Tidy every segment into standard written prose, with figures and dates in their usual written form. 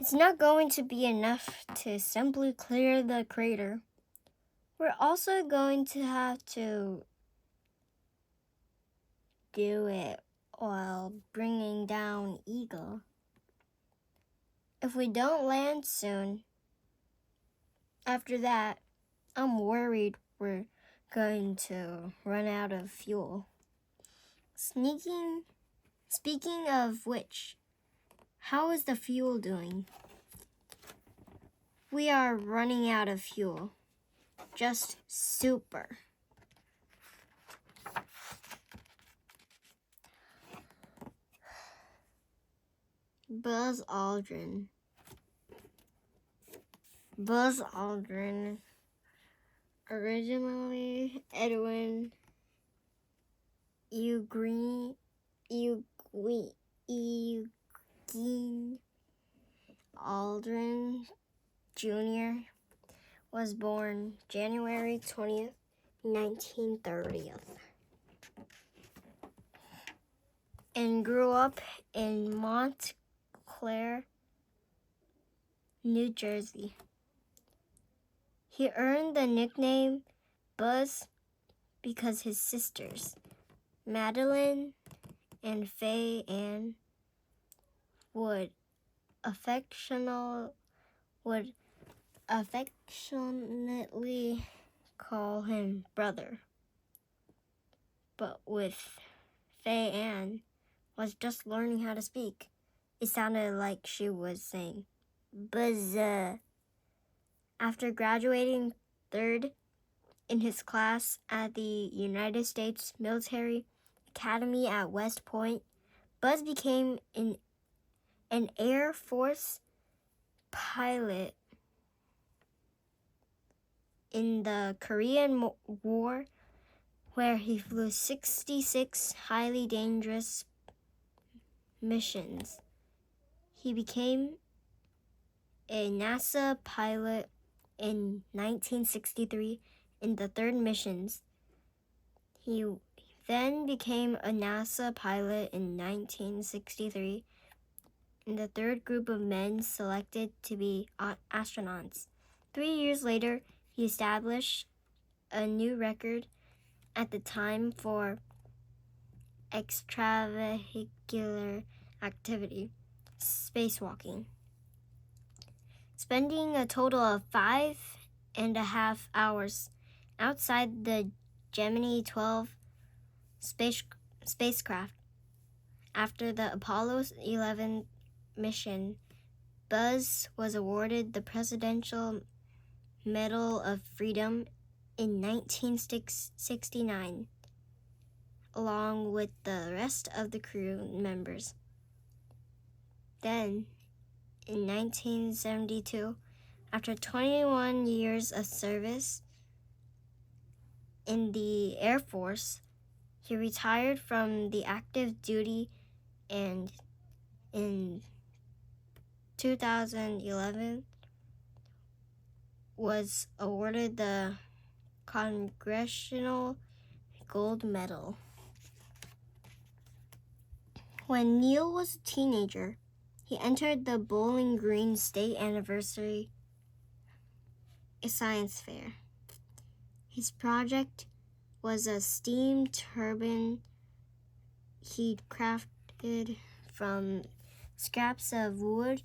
It's not going to be enough to simply clear the crater. We're also going to have to do it while bringing down Eagle. If we don't land soon, after that, I'm worried we're going to run out of fuel. Speaking of which, how is the fuel doing? We are running out of fuel. Just super. Buzz Aldrin, originally Edwin Eugene Aldrin Jr. was born January 20th, 1930, and grew up in Montclair, New Jersey. He earned the nickname Buzz because his sisters, Madeline and Faye Ann, would affectionately call him brother. But with Faye Ann was just learning how to speak, it sounded like she was saying buzz. After graduating third in his class at the United States Military Academy at West Point, Buzz became an Air Force pilot in the Korean War, where he flew 66 highly dangerous missions. He became a NASA pilot in 1963 in the third missions. He then became a NASA pilot in 1963 in the third group of men selected to be astronauts. 3 years later, he established a new record at the time for extravehicular activity, spacewalking, spending a total of 5.5 hours outside the Gemini 12 spacecraft. After the Apollo 11 mission, Buzz was awarded the Presidential Medal of Freedom in 1969, along with the rest of the crew members. Then, in 1972, after 21 years of service in the Air Force, he retired from the active duty and in 2011 was awarded the Congressional Gold Medal. When Neil was a teenager, he entered the Bowling Green State Anniversary Science Fair. His project was a steam turbine he'd crafted from scraps of wood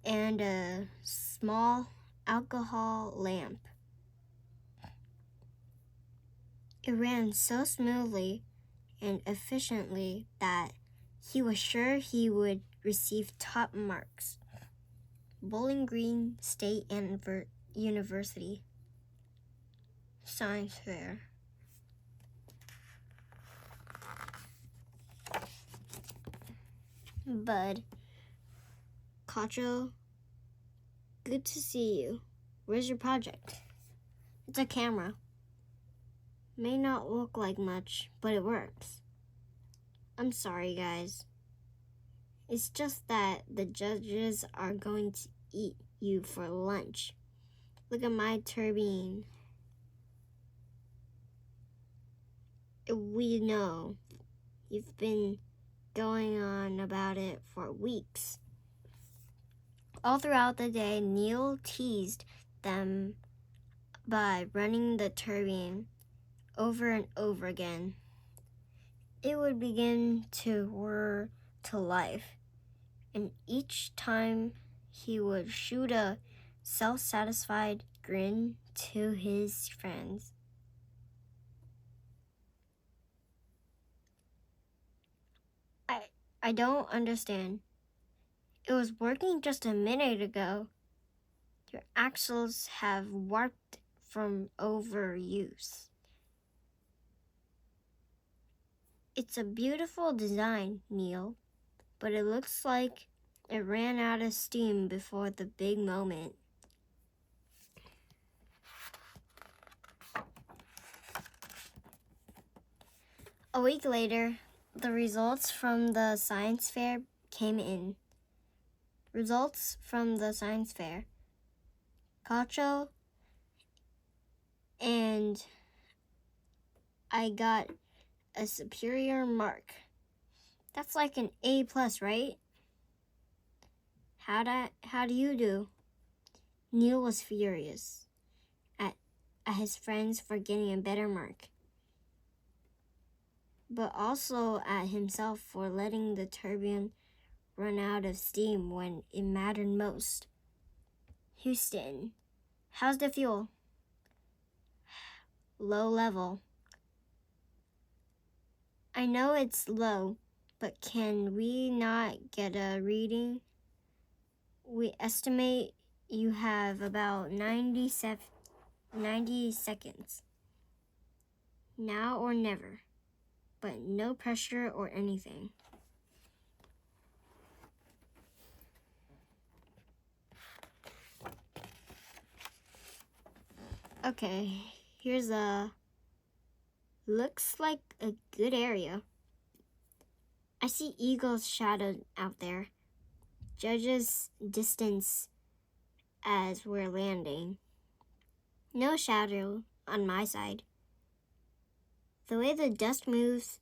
and a small alcohol lamp. It ran so smoothly and efficiently that he was sure he would receive top marks. Bowling Green State University Science Fair. Bud, Cacho, good to see you. Where's your project? It's a camera. May not look like much, but it works. I'm sorry, guys. It's just that the judges are going to eat you for lunch. Look at my turbine. We know you've been going on about it for weeks. All throughout the day, Neil teased them by running the turbine over and over again. It would begin to whir to life, and each time he would shoot a self-satisfied grin to his friends. I don't understand. It was working just a minute ago. Your axles have warped from overuse. It's a beautiful design, Neil, but it looks like it ran out of steam before the big moment. A week later, the results from the science fair came in. Results from the science fair. Cacho and I got a superior mark. That's like an A+, right? How do you do? Neil was furious at his friends for getting a better mark, but also at himself for letting the turbine run out of steam when it mattered most. Houston, how's the fuel? Low level. I know it's low, but can we not get a reading? We estimate you have about 90 seconds. Now or never, but no pressure or anything. Okay, here's looks like a good area. I see eagles shadowed out there. Judges distance as we're landing. No shadow on my side. The way the dust moves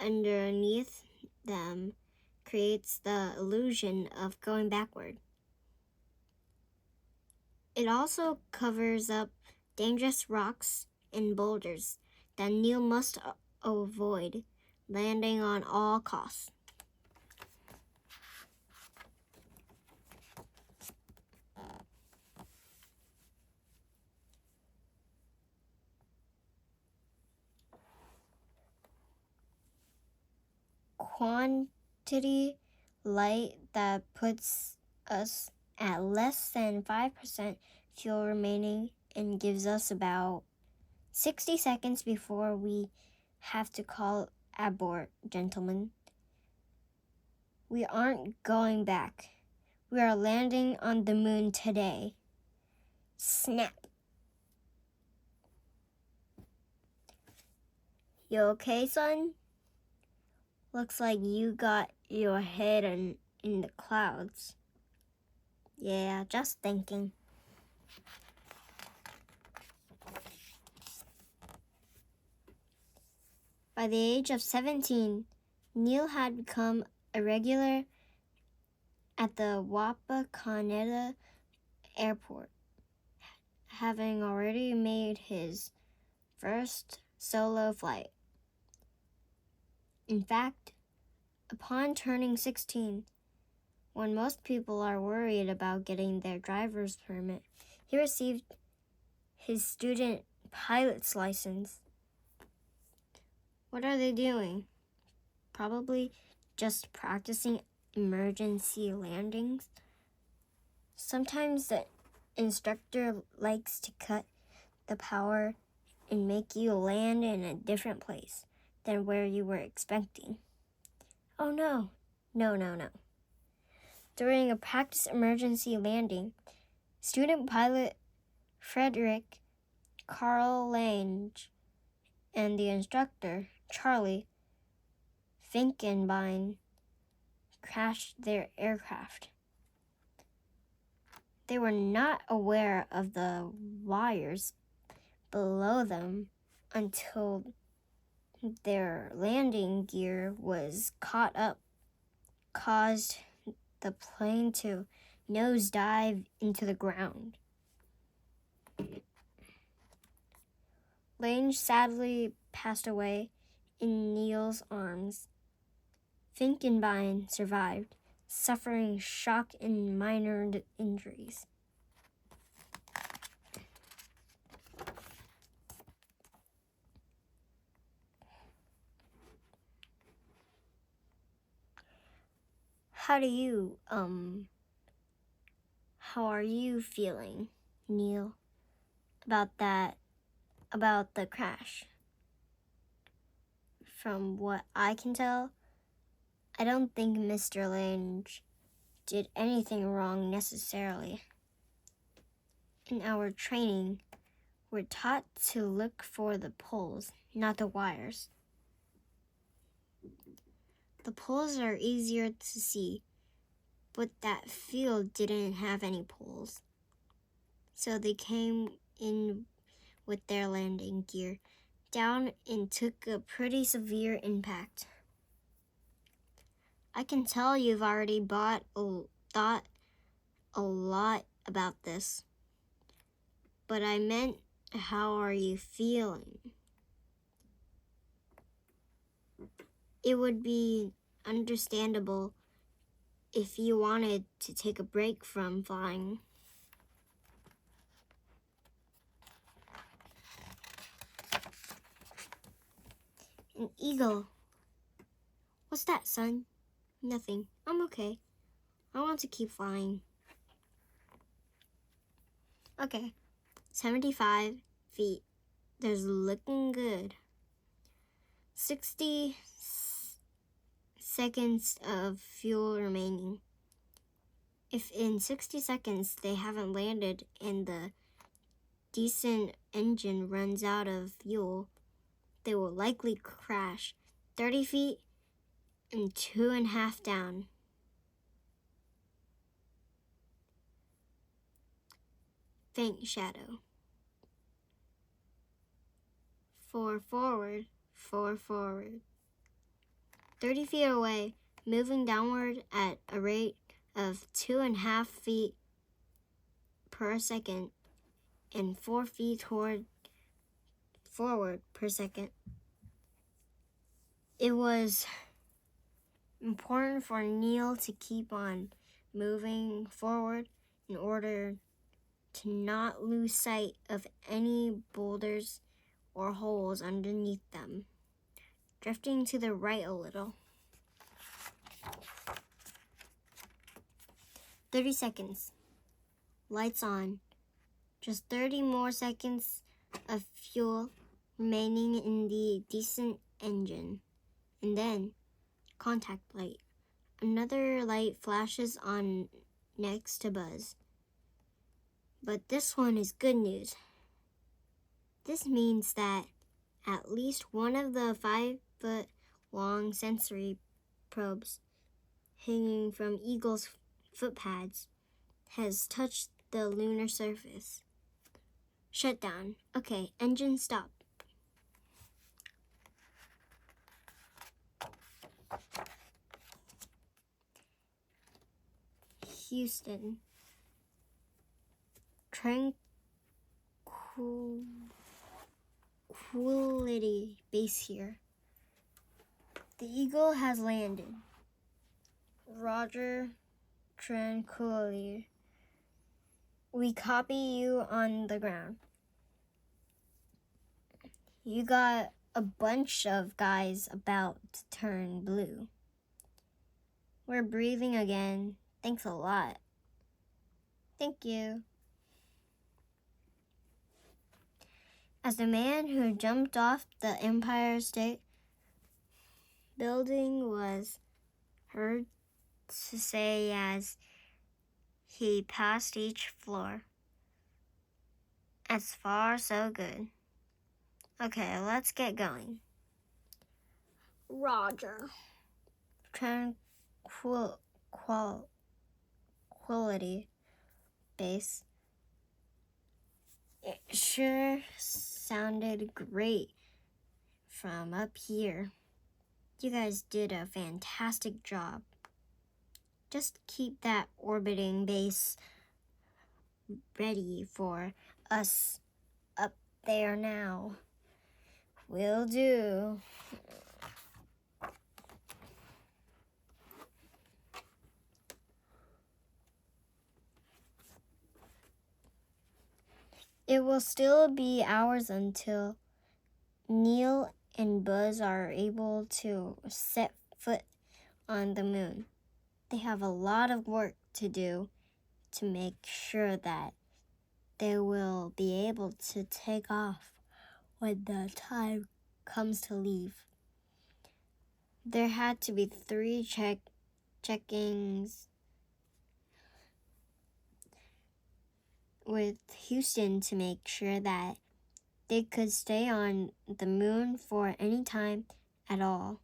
underneath them creates the illusion of going backward. It also covers up dangerous rocks and boulders that Neil must avoid landing on all costs. Quantity light that puts us at less than 5% fuel remaining and gives us about 60 seconds before we have to call abort, gentlemen. We aren't going back. We are landing on the moon today. Snap. You okay, son? Looks like you got your head in the clouds. Yeah, just thinking. By the age of 17, Neil had become a regular at the Wapakoneta airport, having already made his first solo flight. In fact, upon turning 16, when most people are worried about getting their driver's permit, he received his student pilot's license. What are they doing? Probably just practicing emergency landings. Sometimes the instructor likes to cut the power and make you land in a different place than where you were expecting. Oh no. During a practice emergency landing, student pilot Frederick Carl Lange and the instructor, Charlie Finkenbein, crashed their aircraft. They were not aware of the wires below them until their landing gear was caught up, caused the plane to nosedive into the ground. Lange sadly passed away in Neil's arms. Finkenbein survived, suffering shock and minor injuries. How are you feeling, Neil, about the crash? From what I can tell, I don't think Mr. Lange did anything wrong necessarily. In our training, we're taught to look for the poles, not the wires. The poles are easier to see, but that field didn't have any poles. So they came in with their landing gear down and took a pretty severe impact. I can tell you've already thought a lot about this, but I meant, how are you feeling? It would be understandable if you wanted to take a break from flying. An eagle. What's that, son? Nothing. I'm okay. I want to keep flying. Okay. 75 feet. There's looking good. 60 seconds of fuel remaining. If in 60 seconds they haven't landed and the decent engine runs out of fuel, they will likely crash. 30 feet and 2.5 down. Faint shadow. 4 forward, 4 forward. 30 feet away, moving downward at a rate of 2.5 feet per second and 4 feet forward per second. It was important for Neil to keep on moving forward in order to not lose sight of any boulders or holes underneath them, drifting to the right a little. 30 seconds. Lights on. Just 30 more seconds of fuel remaining in the decent engine. And then, contact light. Another light flashes on next to Buzz. But this one is good news. This means that at least one of the 5-foot-long sensory probes hanging from Eagle's footpads has touched the lunar surface. Shutdown. Okay, engine stop. Houston. Tranquility Base here. The Eagle has landed. Roger. Tranquility. We copy you on the ground. You got a bunch of guys about to turn blue. We're breathing again. Thanks a lot. Thank you. As the man who jumped off the Empire State Building was heard to say as he passed each floor, "As far, so good. Okay, let's get going." Roger. Tranquility Base. It sure sounded great from up here. You guys did a fantastic job. just keep that orbiting base ready for us up there now. Will do. It will still be hours until Neil and Buzz are able to set foot on the moon. They have a lot of work to do to make sure that they will be able to take off when the time comes to leave. There had to be 3 checkings with Houston to make sure that they could stay on the moon for any time at all.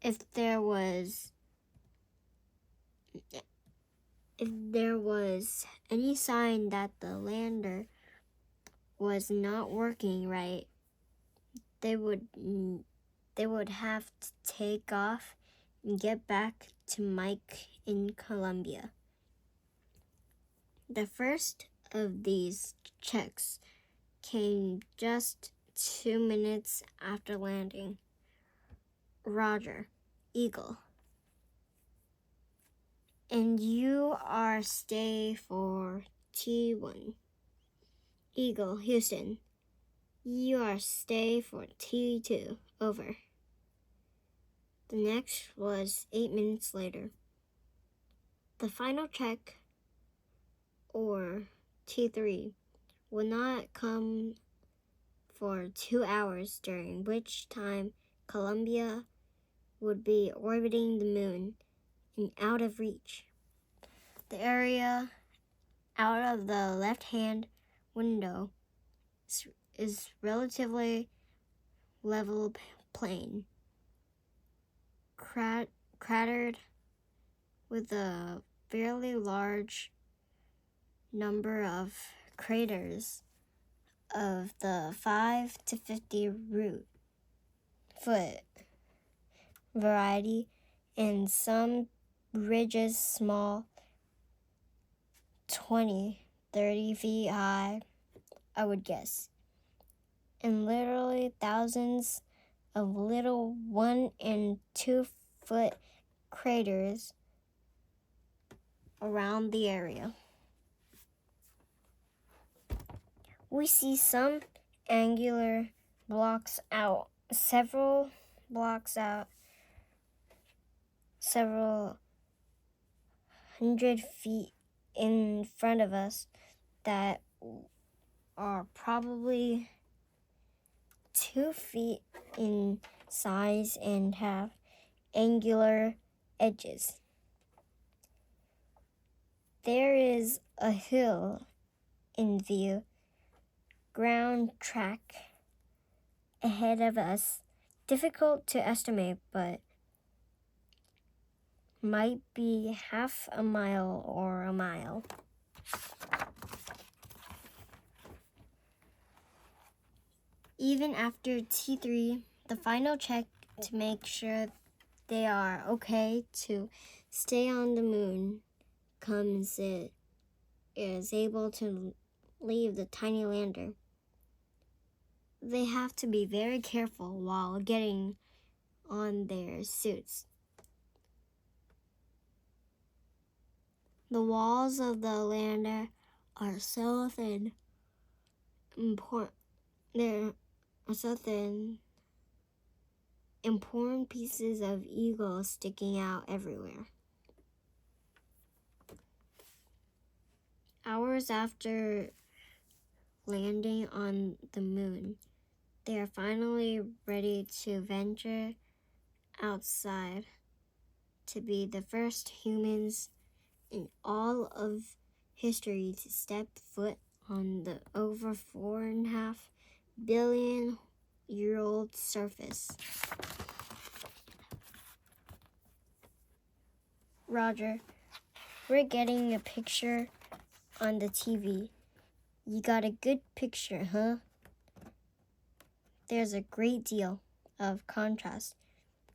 If there was any sign that the lander was not working right, they would have to take off and get back to Mike in Colombia. The first of these checks came just 2 minutes after landing. Roger, Eagle. And you are stay for T1. Eagle, Houston. You are stay for T2. Over. The next was 8 minutes later. The final check, or T3, will not come for 2 hours, during which time Columbia would be orbiting the moon and out of reach. The area out of the left-hand window is relatively level plain, cratered with a fairly large number of craters of the 5 to 50 foot variety, and some ridges small, 20, 30 feet high, I would guess, and literally thousands of little 1 and 2 foot craters around the area. We see some angular blocks out, several hundred feet in front of us that are probably 2 feet in size and have angular edges. There is a hill in view, ground track ahead of us, difficult to estimate, but might be half a mile or a mile. Even after T3, the final check to make sure they are okay to stay on the moon comes, it is able to leave the tiny lander. They have to be very careful while getting on their suits. The walls of the lander are so thin, important pieces of eagle sticking out everywhere. Hours after landing on the moon, they are finally ready to venture outside to be the first humans in all of history to step foot on the over 4.5 billion year old surface. Roger, we're getting a picture on the TV. You got a good picture, huh? There's a great deal. of contrast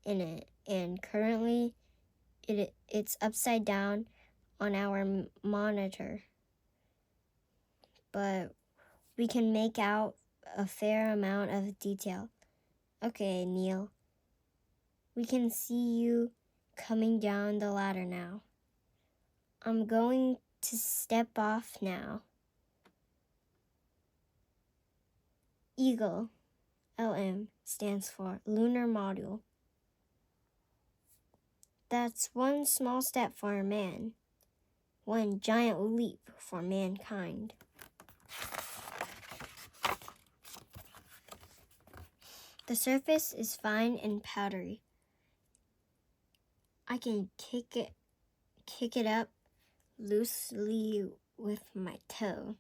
in it, and currently it's upside down on our monitor, but we can make out a fair amount of detail. Okay, Neil, we can see you coming down the ladder now. I'm going to step off now. Eagle, LM, stands for Lunar Module. That's one small step for a man, one giant leap for mankind. The surface is fine and powdery. I can kick it up loosely with my toe.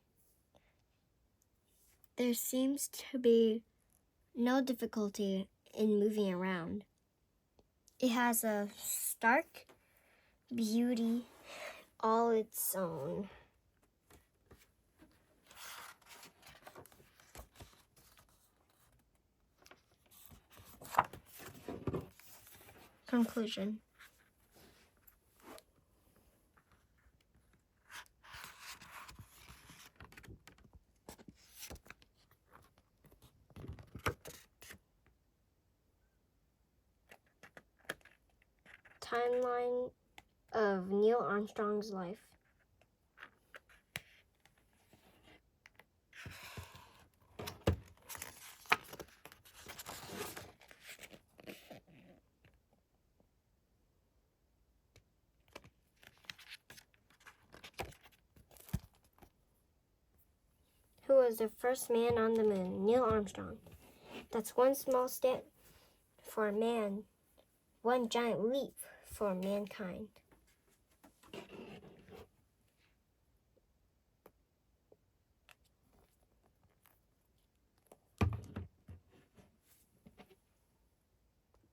There seems to be no difficulty in moving around. It has a stark beauty all its own. Conclusion. Timeline of Neil Armstrong's life. Who was the first man on the moon? Neil Armstrong. That's one small step for man, one giant leap for mankind.